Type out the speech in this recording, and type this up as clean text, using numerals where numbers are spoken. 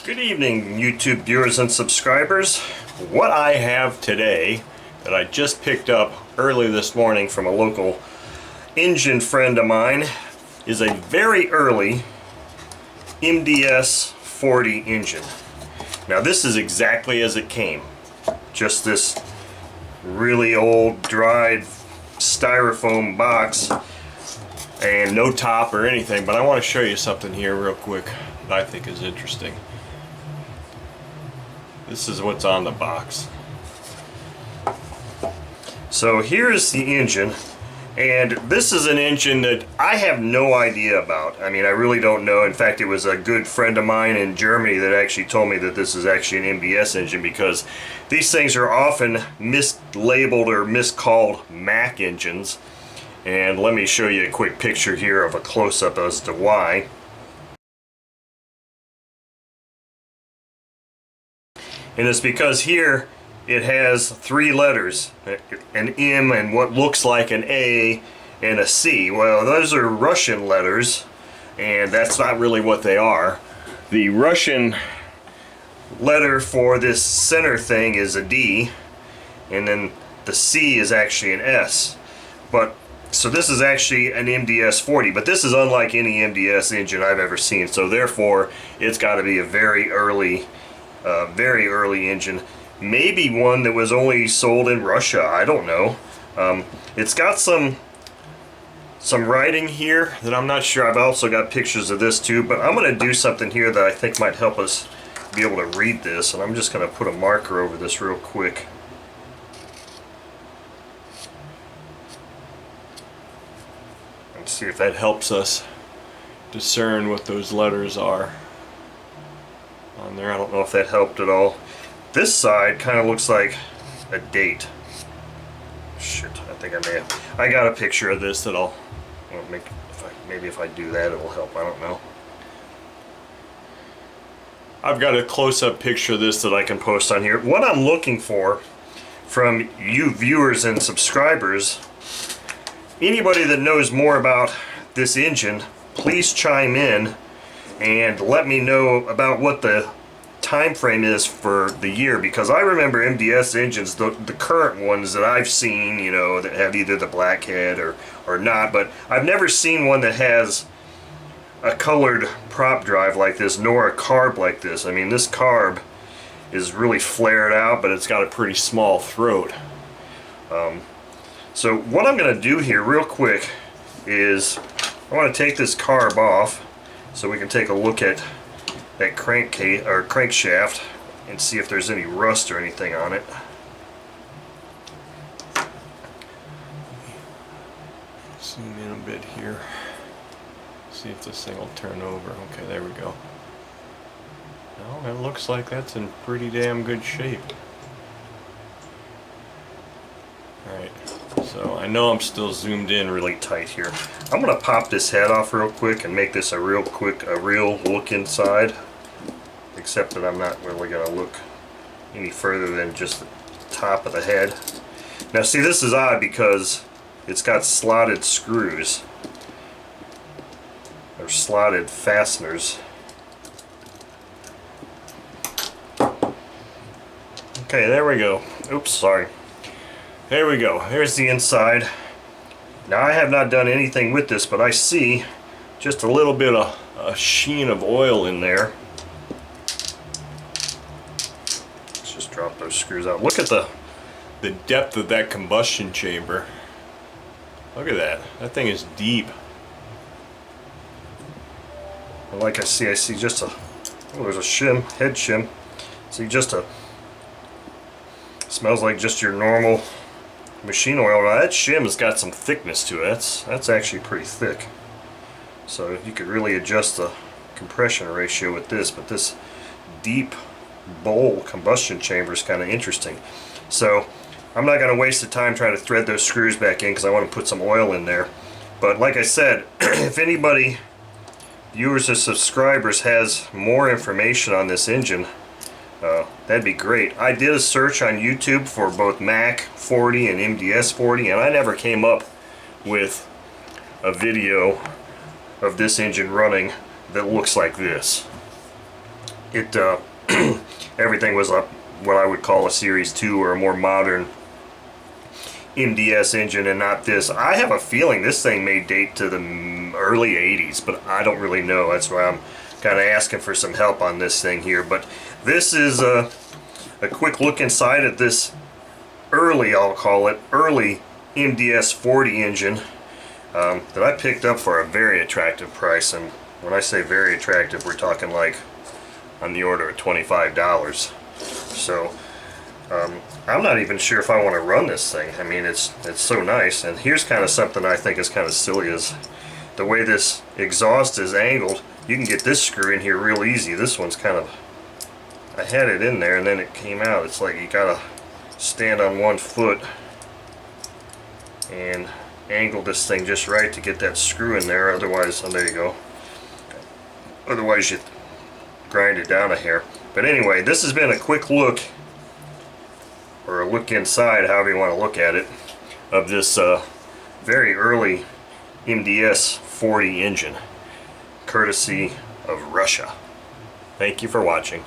Good evening, YouTube viewers and subscribers. What I have today that I just picked up early this morning from a local engine friend of mine is a very early MDS 40 engine. Now this is exactly as it came. Just this really old dried styrofoam box and no top or anything, but I want to show you something here real quick that I think is interesting. This is what's on the box. So here's the engine, and this is an engine that I have no idea about. I mean, I really don't know. In fact, it was a good friend of mine in Germany that actually told me that this is actually an MDS engine, because these things are often mislabeled or miscalled Mac engines. And let me show you a quick picture here of a close-up as to why. And it's because here it has three letters, an M and what looks like an A and a C. Well, those are Russian letters, and that's not really what they are. The Russian letter for this center thing is a D, and then the C is actually an S. But so this is actually an MDS 40, but this is unlike any MDS engine I've ever seen. So therefore, it's got to be a very early engine. Maybe one that was only sold in Russia. I don't know. It's got some writing here that I'm not sure. I've also got pictures of this too, but I'm going to do something here that I think might help us be able to read this, and I'm just going to put a marker over this real quick. And see if that helps us discern what those letters are on there. I don't know if that helped at all. This side kind of looks like a date. Shit, I think I may have. I got a picture of this that'll make. Maybe if I do that, it'll help. I don't know. I've got a close-up picture of this that I can post on here. What I'm looking for from you viewers and subscribers, anybody that knows more about this engine, please chime in and let me know about what the time frame is for the year, because I remember MDS engines, the current ones that I've seen, you know, that have either the black head or not, but I've never seen one that has a colored prop drive like this, nor a carb like this. I mean, this carb is really flared out, but it's got a pretty small throat. So what I'm going to do here real quick is I want to take this carb off so we can take a look at that crankshaft and see if there's any rust or anything on it. Zoom in a bit here. See if this thing will turn over. Okay, there we go. Well, it looks like that's in pretty damn good shape. Alright, so I know I'm still zoomed in really tight here. I'm going to pop this head off real quick and make this a real look inside. Except that I'm not really going to look any further than just the top of the head. Now see, this is odd because it's got slotted screws. Or slotted fasteners. Okay, there we go. Oops, sorry. There we go. There's the inside. Now I have not done anything with this, but I see just a little bit of a sheen of oil in there. Let's just drop those screws out. Look at the depth of that combustion chamber. Look at that. That thing is deep. And like I see just a, oh, there's a shim, head shim. See, just a, smells like just your normal machine oil. Now that shim has got some thickness to it. That's actually pretty thick. So you could really adjust the compression ratio with this, but this deep bowl combustion chamber is kind of interesting. So I'm not going to waste the time trying to thread those screws back in because I want to put some oil in there. But like I said, if anybody, viewers or subscribers, has more information on this engine, that'd be great. I did a search on YouTube for both Mac 40 and MDS 40, and I never came up with a video of this engine running that looks like this. it everything was up what I would call a Series 2 or a more modern MDS engine, and not this. I have a feeling this thing may date to the early 80s, but I don't really know. That's why I'm kind of asking for some help on this thing here. But this is a quick look inside at this early, I'll call it, early MDS 40 engine that I picked up for a very attractive price. And when I say very attractive, we're talking like on the order of $25. So I'm not even sure if I want to run this thing. I mean, it's so nice. And here's kind of something I think is kind of silly, is the way this exhaust is angled. You can get this screw in here real easy. This one's kind of, I had it in there and then it came out. It's like you gotta stand on one foot and angle this thing just right to get that screw in there. Otherwise, oh, there you go. Otherwise you grind it down a hair. But anyway, this has been a quick look, or a look inside, however you want to look at it, of this very early MDS 40 engine, courtesy of Russia. Thank you for watching.